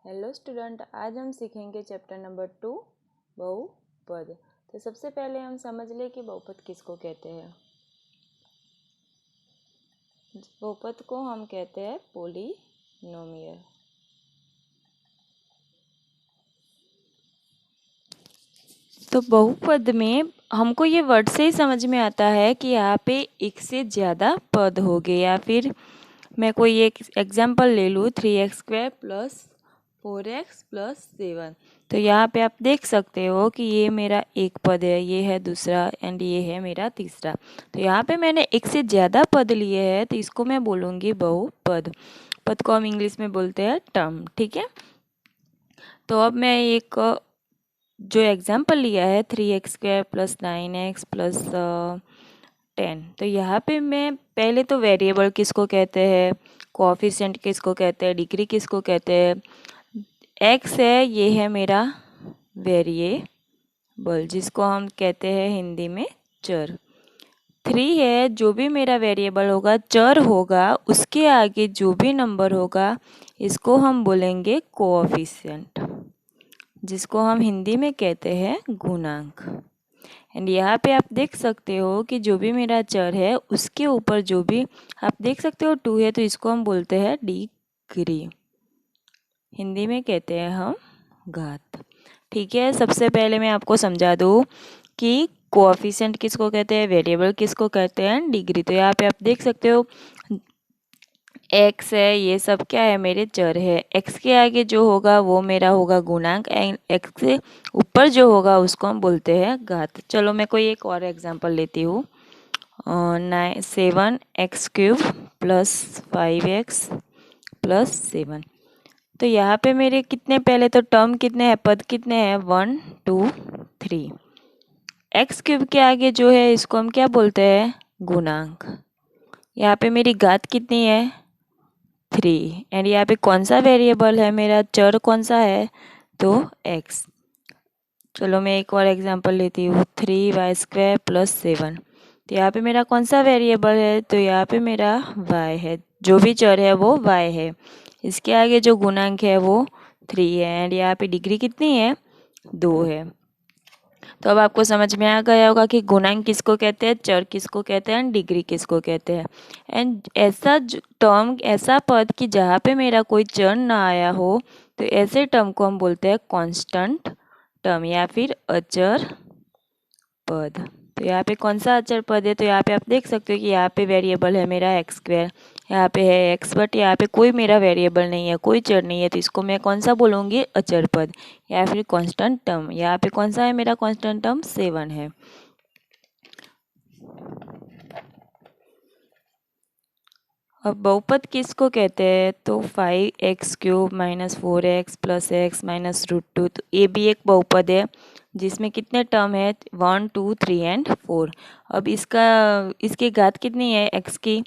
Hello student, आज हम सीखेंगे चैप्टर नंबर 2 बहुपद। तो सबसे पहले हम समझ लें कि बहुपद किसको कहते हैं। बहुपद को हम कहते हैं पॉलिनोमियल। तो बहुपद में हमको ये वर्ड से ही समझ में आता है कि यहाँ पे एक से ज़्यादा पद हो गए, या फिर मैं कोई एक एग्जाम्पल ले लूँ 3x² प्लस 4x प्लस 7। तो यहाँ पे आप देख सकते हो कि ये मेरा एक पद है, ये है दूसरा एंड ये है मेरा तीसरा। तो यहाँ पे मैंने एक से ज़्यादा पद लिए हैं, तो इसको मैं बोलूँगी बहुपद। पद को हम इंग्लिश में बोलते हैं टर्म, ठीक है। तो अब मैं एक जो एग्जाम्पल लिया है 3x² प्लस 9x प्लस 10, तो यहाँ पे मैं पहले तो वेरिएबल किसको कहते हैं, कोएफिशिएंट किसको कहते हैं, डिग्री किसको कहते हैं। x है, ये है मेरा वेरिएबल जिसको हम कहते हैं हिंदी में चर। 3 है, जो भी मेरा वेरिएबल होगा चर होगा, उसके आगे जो भी नंबर होगा इसको हम बोलेंगे कोएफिशिएंट, जिसको हम हिंदी में कहते हैं गुणांक। एंड यहाँ पे आप देख सकते हो कि जो भी मेरा चर है उसके ऊपर जो भी आप देख सकते हो 2 है, तो इसको हम बोलते हैं डिग्री, हिंदी में कहते हैं हम घात। ठीक है, सबसे पहले मैं आपको समझा दूँ कि कोएफिशिएंट किसको कहते हैं, वेरिएबल किसको कहते हैं, डिग्री। तो यहाँ पे आप देख सकते हो x है, ये सब क्या है, मेरे चर है। x के आगे जो होगा वो मेरा होगा गुणांक, एंड x से ऊपर जो होगा उसको हम बोलते हैं घात। चलो मैं कोई एक और एग्जांपल लेती हूँ। 7x³ plus 5x plus 7। तो यहाँ पे मेरे कितने, पहले तो टर्म कितने हैं, पद कितने हैं, 1 2 3। x³ के आगे जो है इसको हम क्या बोलते हैं, गुणांक। यहाँ पे मेरी घात कितनी है, 3। एंड यहाँ पे कौन सा वेरिएबल है, मेरा चर कौन सा है, तो x। चलो मैं एक और एग्जांपल लेती हूँ 3y² प्लस 7। तो यहाँ पे मेरा कौन सा वेरिएबल है, तो यहाँ पे मेरा y है, जो भी चर है वो y है। इसके आगे जो गुणांक है वो 3 है, एंड यहाँ पे डिग्री कितनी है, 2 है। तो अब आपको समझ में आ गया होगा कि गुणांक किसको कहते हैं, चर किसको कहते हैं, डिग्री किसको कहते हैं। एंड ऐसा टर्म, ऐसा पद कि जहाँ पे मेरा कोई चर ना आया हो, तो ऐसे टर्म को हम बोलते हैं कांस्टेंट टर्म या फिर अचर पद। तो यहाँ पे कौन सा अचर पद है, तो यहाँ पे आप देख सकते हो कि यहाँ पे वेरिएबल है मेरा x², यहाँ पे है x, बट यहाँ पे कोई मेरा वेरिएबल नहीं है, कोई चर नहीं है, तो इसको मैं कौन सा बोलूँगी, अचर पद या फिर कांस्टेंट टर्म। यहाँ पे कौन सा है मेरा कांस्टेंट टर्म, 7 है। अब बहुपद किसको कहते हैं, तो 5x³ minus 4x plus x minus √2। तो ये भी एक बहुपद है जिसमें कितने टर्म है, 1 2 3 एंड 4। अब इसकी घात कितनी है, x की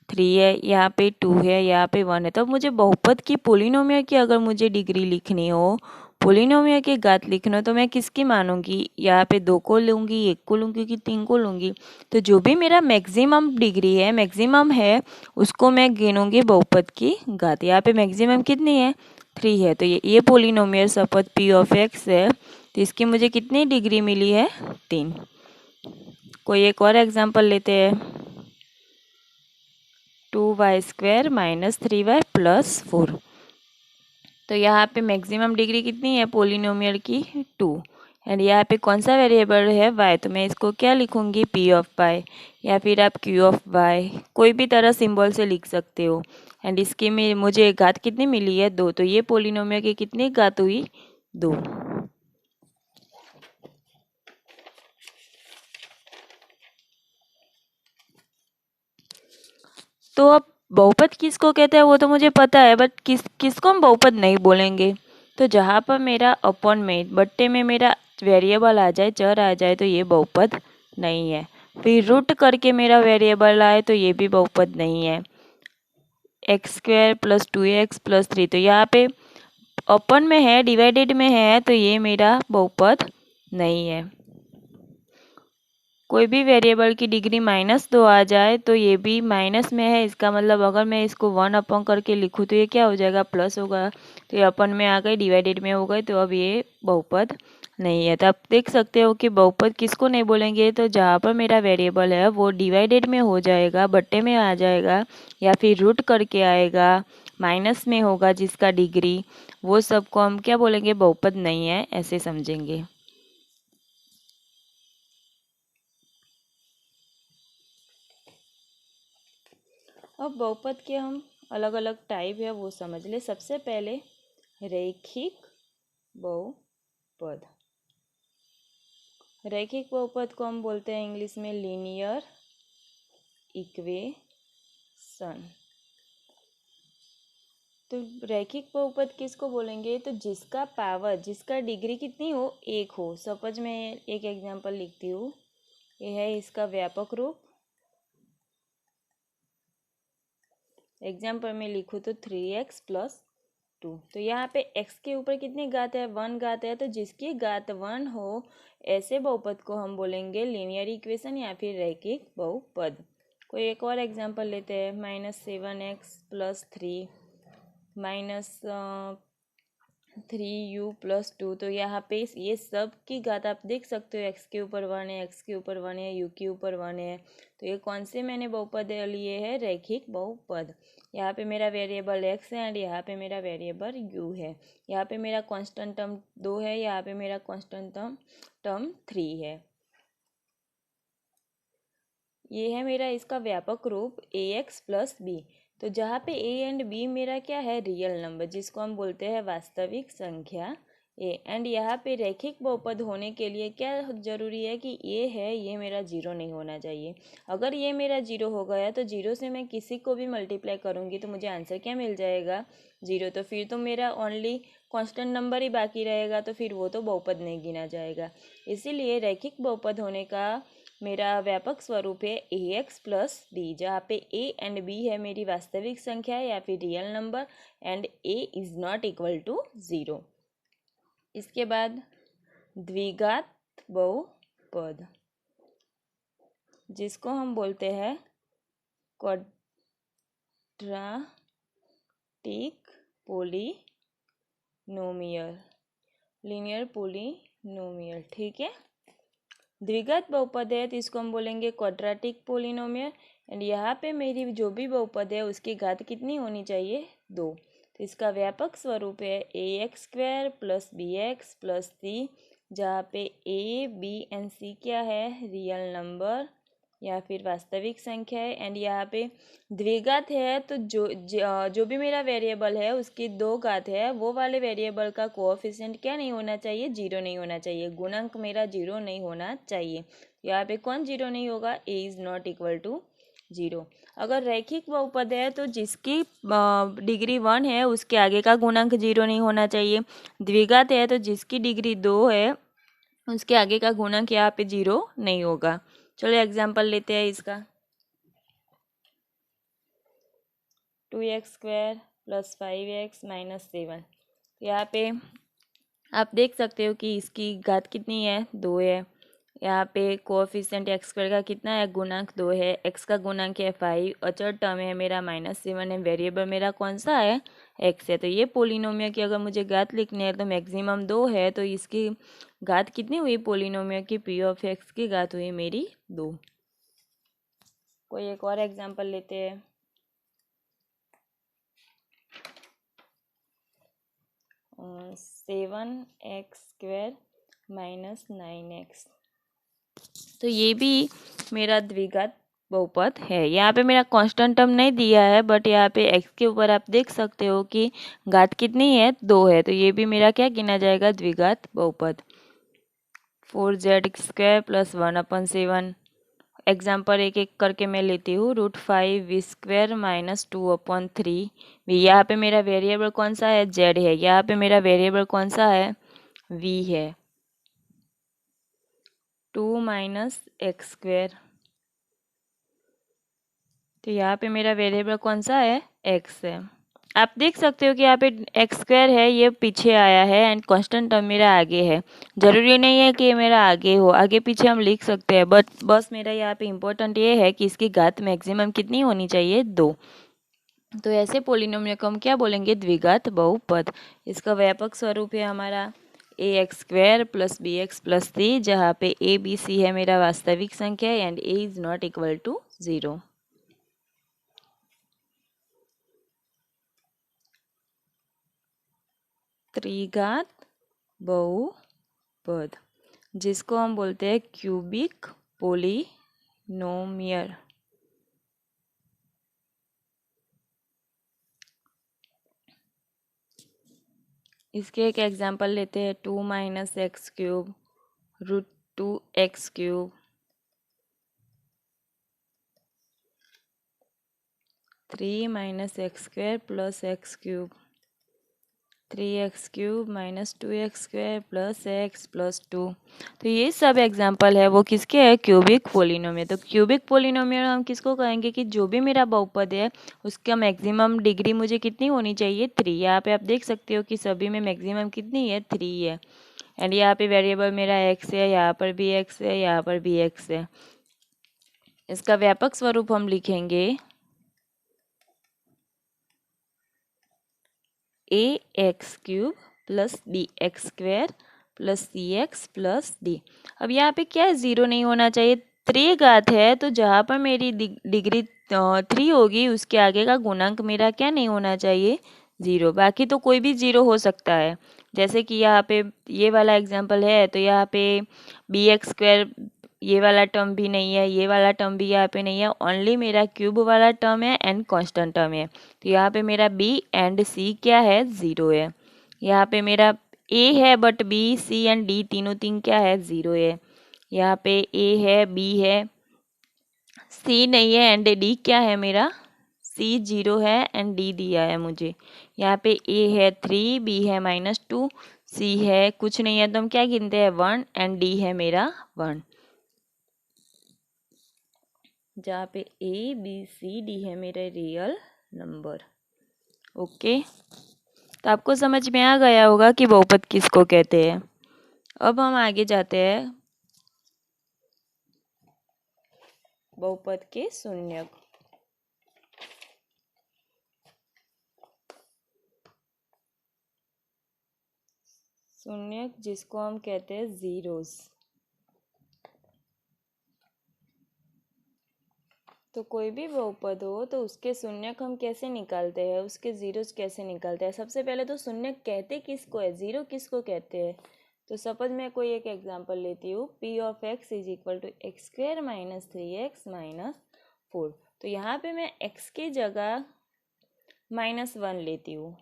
3 है, यहाँ पे 2 है, यहाँ पे 1 है। तो अब मुझे बहुपद की पोलिनोमियल की अगर मुझे डिग्री लिखनी हो, पोलिनोमियल की घात लिखना हो, तो मैं किसकी मानूंगी, यहाँ पे 2 को लूँगी, 1 को लूँगी कि 3 को लूँगी। तो जो भी मेरा मैक्सिमम डिग्री है, मैक्सिमम है, उसको मैं गिनूंगी बहुपद की घात। यहाँ पे मैक्सिमम कितनी है, 3 है। तो ये पोलिनोमियल सपद p ऑफ x है, तो इसकी मुझे कितनी डिग्री मिली है, 3। कोई एक और एग्जांपल लेते हैं, 2y² माइनस 3y प्लस 4। तो यहाँ पे मैक्सिमम डिग्री कितनी है पोलिनोमियल की, 2। एंड यहाँ पे कौन सा वेरिएबल है, y, तो मैं इसको क्या लिखूंगी, p ऑफ y या फिर आप q ऑफ y, कोई भी तरह सिंबल से लिख सकते हो। एंड इसकी में मुझे घात कितनी मिली है, 2। तो ये पोलिनोमियल की कितनी घात हुई, 2। तो अब बहुपद किसको कहते हैं वो तो मुझे पता है, बट किसको हम बहुपद नहीं बोलेंगे। तो जहाँ पर मेरा अपॉन में, बट्टे में मेरा वेरिएबल आ जाए, चर आ जाए, तो ये बहुपद नहीं है। फिर रूट करके मेरा वेरिएबल आए, तो ये भी बहुपद नहीं है। x² प्लस 2x प्लस 3, तो यहाँ पे अपॉन में है, डिवाइडेड में है, तो ये मेरा बहुपद नहीं है। कोई भी वेरिएबल की डिग्री -2 आ जाए तो ये भी माइनस में है, इसका मतलब अगर मैं इसको 1 अपन करके लिखूँ तो ये क्या हो जाएगा, प्लस होगा। तो ये अपन में आ गई, डिवाइडेड में हो गए, तो अब ये बहुपद नहीं है। तो आप देख सकते हो कि बहुपद किसको नहीं बोलेंगे, तो जहाँ पर मेरा वेरिएबल है वो डिवाइडेड में हो जाएगा, बट्टे में आ जाएगा, या फिर रूट करके आएगा, माइनस में होगा जिसका डिग्री, वो सबको हम क्या बोलेंगे, बहुपद नहीं है, ऐसे समझेंगे। अब बहुपद के हम अलग अलग टाइप है वो समझ ले। सबसे पहले रैखिक बहुपद। रैखिक बहुपद को हम बोलते हैं इंग्लिश में लीनियर इक्वेशन। तो रैखिक बहुपद किसको बोलेंगे, तो जिसका पावर, जिसका डिग्री कितनी हो, एक हो। सपोज मैं एक एग्जांपल लिखती हूँ, ये है इसका व्यापक रूप। एग्जाम्पल में लिखूँ तो 3x + 2। तो यहाँ पे x के ऊपर कितनी घात है, 1 घात है। तो जिसकी घात 1 हो, ऐसे बहुपद को हम बोलेंगे लीनियर इक्वेशन या फिर रैखिक बहुपद। कोई एक और एग्जाम्पल लेते हैं, -7x + 3 -3u + 2। तो यहाँ पे ये सब की घात आप देख सकते हो, x के ऊपर 1 है, x के ऊपर 1 है, u के ऊपर 1 है। तो ये कौन से मैंने बहुपद लिए है, रैखिक बहुपद। यहाँ पे मेरा वेरिएबल x है एंड यहाँ पे मेरा वेरिएबल u है। यहाँ पे मेरा कांस्टेंट टर्म 2 है, यहाँ पे मेरा कांस्टेंट टर्म 3 है। ये है मेरा इसका व्यापक रूप ax + b। तो जहाँ पे a एंड b मेरा क्या है, रियल नंबर, जिसको हम बोलते हैं वास्तविक संख्या a। एंड यहाँ पे रैखिक बहुपद होने के लिए क्या जरूरी है कि ये है, ये मेरा 0 नहीं होना चाहिए। अगर ये मेरा 0 हो गया तो 0 से मैं किसी को भी मल्टीप्लाई करूँगी तो मुझे आंसर क्या मिल जाएगा, 0। तो फिर तो मेरा ओनली कांस्टेंट नंबर ही बाकी रहेगा, तो फिर वो तो बहुपद नहीं गिना जाएगा। इसीलिए रैखिक बहुपद होने का मेरा व्यापक स्वरूप है ax + b, जहाँ पे a एंड b है मेरी वास्तविक संख्या या फिर real number, and a is not equal to 0। इसके बाद द्विघात बहुपद, जिसको हम बोलते हैं क्वाड्रेटिक पोलिनोमियल, लीनियर पोलिनोमियल, ठीक है। द्विघात बहुपद है तो इसको हम बोलेंगे क्वाड्रेटिक पोलिनोमियल। एंड यहाँ पे मेरी जो भी बहुपद है उसकी घात कितनी होनी चाहिए, 2। तो इसका व्यापक स्वरूप है ax² + bx + c, जहाँ पे a, b एंड c क्या है, रियल नंबर या फिर वास्तविक संख्या है। एंड यहाँ पे द्विघात है तो जो भी मेरा वेरिएबल है उसकी 2 घात है, वो वाले वेरिएबल का कोएफिशिएंट क्या नहीं होना चाहिए, 0 नहीं होना चाहिए, गुणक मेरा 0 नहीं होना चाहिए। यहाँ पे कौन 0 नहीं होगा, a is not equal to 0। अगर रैखिक बहुपद है तो जिसकी डिग्री 1 है उसके आगे का गुणक 0 नहीं होना चाहिए। द्विघात है तो जिसकी डिग्री 2 है उसके आगे का गुणक यहाँ पे 0 नहीं होगा। चलो एग्जाम्पल लेते हैं इसका, 2x² + 5x - 7। यहाँ पे आप देख सकते हो कि इसकी घात कितनी है, 2 है। यहाँ पे कोएफिशिएंट x² का कितना है, गुणक 2 है, x का गुणक है 5, अचर टर्म है मेरा -7 है, वेरिएबल मेरा कौन सा है, x है। तो ये पोलिनोमियल की अगर मुझे घात लिखनी है तो मैक्सिमम 2 है, तो इसकी घात कितनी हुई, पोलिनोमियल की p(x) की घात हुई मेरी 2। कोई एक और एग्जांपल लेते हैं, 7x² - 9x। तो ये भी मेरा द्विघात बहुपद है। यहाँ पे मेरा कांस्टेंट टर्म नहीं दिया है, बट यहाँ पे x के ऊपर आप देख सकते हो कि घात कितनी है, 2 है। तो ये भी मेरा क्या गिना जाएगा, द्विघात बहुपद। 4z² + 1/7। एग्जाम्पल एक एक करके मैं लेती हूँ, √5v² - 2/3 v। यहाँ पे मेरा वेरिएबल कौन सा है, z है। यहाँ पे मेरा वेरिएबल कौन सा है, v है। 2 - x², तो यहाँ पे मेरा वेरिएबल कौन सा है, x है। आप देख सकते हो कि यहाँ पे एक्स स्क्वायर है, ये पीछे आया है एंड कांस्टेंट टर्म मेरा आगे है। ज़रूरी नहीं है कि ये मेरा आगे हो, आगे पीछे हम लिख सकते हैं, बट बस मेरा यहाँ पे इम्पोर्टेंट ये है कि इसकी घात मैक्सिमम कितनी होनी चाहिए, 2। तो ऐसे पोलिनोमियल को हम क्या बोलेंगे, द्विघात बहुपद। इसका व्यापक स्वरूप है हमारा A X square plus B X plus C, जहाँ पे ए बी सी है मेरा वास्तविक संख्या and A is not equal to 0। त्रिघात बहुपद जिसको हम बोलते हैं क्यूबिक पोलिनोमियल। इसके एक एग्जांपल लेते हैं, 2 minus x cube root 2x cube, 3 minus x square plus x cube, 3x cube minus 2x square plus x plus 2। तो ये सब एग्जांपल है वो किसके है, क्यूबिक पोलिनोमियल। तो क्यूबिक पोलिनोमियल हम किसको कहेंगे कि जो भी मेरा बहुपद है उसका मैक्सिमम डिग्री मुझे कितनी होनी चाहिए, 3। यहाँ पे आप देख सकते हो कि सभी में मैक्सिमम कितनी है, 3 है। एंड यहाँ पे वेरिएबल मेरा x है, यहाँ पर भी x है, यहाँ पर भी x है। इसका व्यापक स्वरूप हम लिखेंगे A X cube plus B X square plus C X plus D. अब यहाँ पे क्या है, 0 नहीं होना चाहिए, त्रिघात है, तो जहाँ पर मेरी डिग्री 3 होगी उसके आगे का गुणांक मेरा क्या नहीं होना चाहिए, 0। बाकी तो कोई भी 0 हो सकता है, जैसे कि यहाँ पे ये वाला एग्जांपल है, तो यहाँ पे बी एक्स स्क्वायर ये वाला टर्म भी नहीं है, ये वाला टर्म भी यहाँ पे नहीं है, ओनली मेरा क्यूब वाला टर्म है एंड कांस्टेंट टर्म है। तो यहाँ पे मेरा बी एंड सी क्या है, 0 है। यहाँ पे मेरा ए है but B C and D तीनों तीन क्या है, 0 है। यहाँ पे ए है, बी है, सी नहीं है एंड डी क्या है मेरा, सी 0 है एंड डी दिया है मुझे। यहाँ पे ए है 3, बी है -2, सी है कुछ नहीं है, तो हम क्या गिनते हैं, 1 एंड डी है मेरा 1। जहाँ पे ए बी सी डी है मेरे रियल नंबर। ओके, तो आपको समझ में आ गया होगा कि बहुपद किसको कहते हैं। अब हम आगे जाते हैं बहुपद के शून्यक। शून्यक जिसको हम कहते हैं जीरोस। तो कोई भी बहुपद हो तो उसके शून्यक हम कैसे निकालते हैं, उसके जीरोस कैसे निकालते हैं। सबसे पहले तो शून्यक कहते किसको है, जीरो किसको कहते हैं। तो सपोज मैं कोई एक एग्जांपल लेती हूँ, P of x is equal to x square minus 3x minus 4। तो यहाँ पे मैं x की जगह -1 लेती हूँ,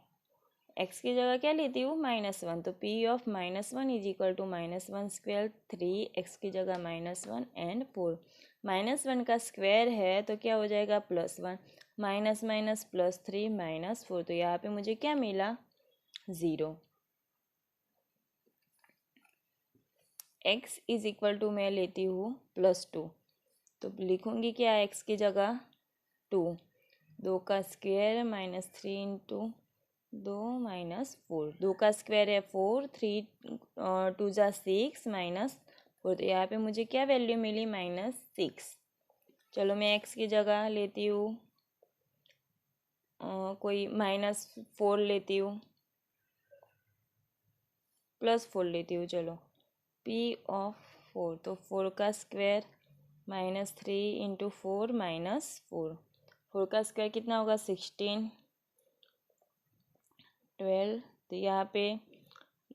x की जगह क्या लेती हूँ, -1। तो p of -1 is equal to -1 square 3x की जगह -1 एंड 4। -1 का स्क्वायर है तो क्या हो जाएगा, +1, माइनस माइनस +3 -4। तो यहाँ पे मुझे क्या मिला, 0। x इज इक्वल टू मैं लेती हूँ +2, तो लिखूँगी क्या, x की जगह 2, 2 का स्क्वायर -3 इंटू 2 -4, 2 का स्क्वायर है 4, 3 2 जा 6 -4। तो यहाँ पे मुझे क्या वैल्यू मिली, -6। चलो मैं x की जगह लेती हूँ कोई -4 लेती हूँ, +4 लेती हूँ। चलो p ऑफ 4, तो 4 का स्क्वायर -3 इंटू 4 -4, 4 का स्क्वायर कितना होगा, 16, 12। तो यहाँ पे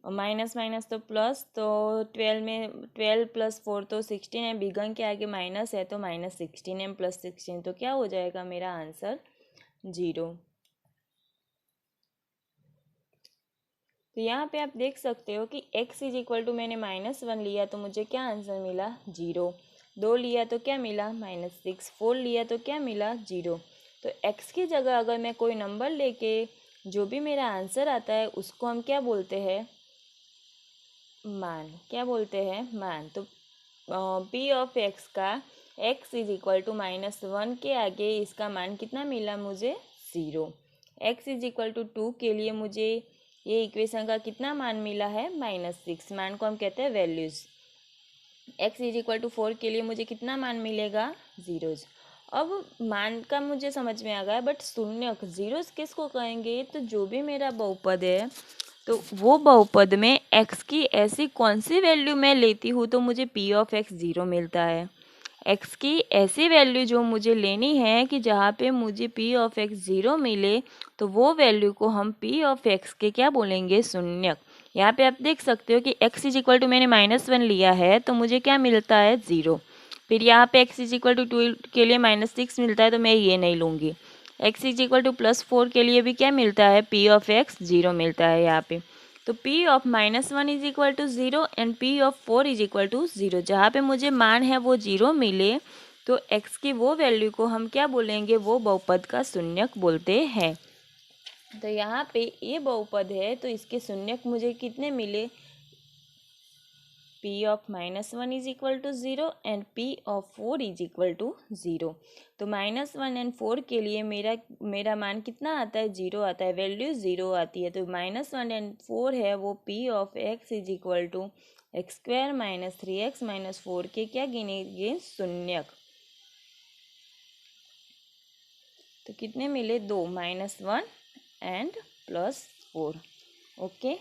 माइनस माइनस तो प्लस, तो 12 में 12 + 4 तो 16 है, बिगन के आगे माइनस है तो -16 है +16, तो क्या हो जाएगा मेरा आंसर, 0। तो यहाँ पे आप देख सकते हो कि x इज इक्वल टू मैंने -1 लिया तो मुझे क्या आंसर मिला, 0। 2 लिया तो क्या मिला, -6। 4 लिया तो क्या मिला, 0। तो x की जगह अगर मैं कोई नंबर लेके जो भी मेरा आंसर आता है उसको हम क्या बोलते हैं, मान। क्या बोलते हैं, मान। तो p ऑफ x का x इज इक्वल टू -1 के आगे इसका मान कितना मिला मुझे, 0। x इज इक्वल टू 2 के लिए मुझे ये इक्वेशन का कितना मान मिला है, -6। मान को हम कहते हैं values. x is equal to 4 के लिए मुझे कितना मान मिलेगा, जीरोज। अब मान का मुझे समझ में आ गया, बट शून्यक जीरोज किसको कहेंगे, तो जो भी मेरा बहुपद है तो वो बहुपद में x की ऐसी कौन सी वैल्यू मैं लेती हूँ तो मुझे p ऑफ x 0 मिलता है। x की ऐसी वैल्यू जो मुझे लेनी है कि जहाँ पे मुझे p ऑफ x 0 मिले, तो वो वैल्यू को हम p ऑफ x के क्या बोलेंगे, शून्यक। यहाँ पे आप देख सकते हो कि x इज इक्वल टू मैंने -1 लिया है तो मुझे क्या मिलता है, 0। फिर यहाँ पे x इज इक्वल टू 2 के लिए -6 मिलता है तो मैं ये नहीं लूँगी। x इज इक्वल टू +4 के लिए भी क्या मिलता है, p ऑफ x 0 मिलता है यहाँ पे। तो p of -1 is equal to 0 and p of 4 is equal to 0। जहाँ पे मुझे मान है वो 0 मिले तो x की वो वैल्यू को हम क्या बोलेंगे, वो बहुपद का शून्यक बोलते हैं। तो यहाँ पे ये बहुपद है तो इसके शून्यक मुझे कितने मिले, p of -1 is equal to 0 and p of 4 is equal to 0। तो -1 एंड 4 के लिए मेरा मान कितना आता है, 0 आता है, वैल्यू 0 आती है। तो -1 एंड 4 है वो p of x is equal to x² - 3x - 4 के क्या गिनेंगे, शून्यक। तो कितने मिले, 2, -1 एंड +4। ओके।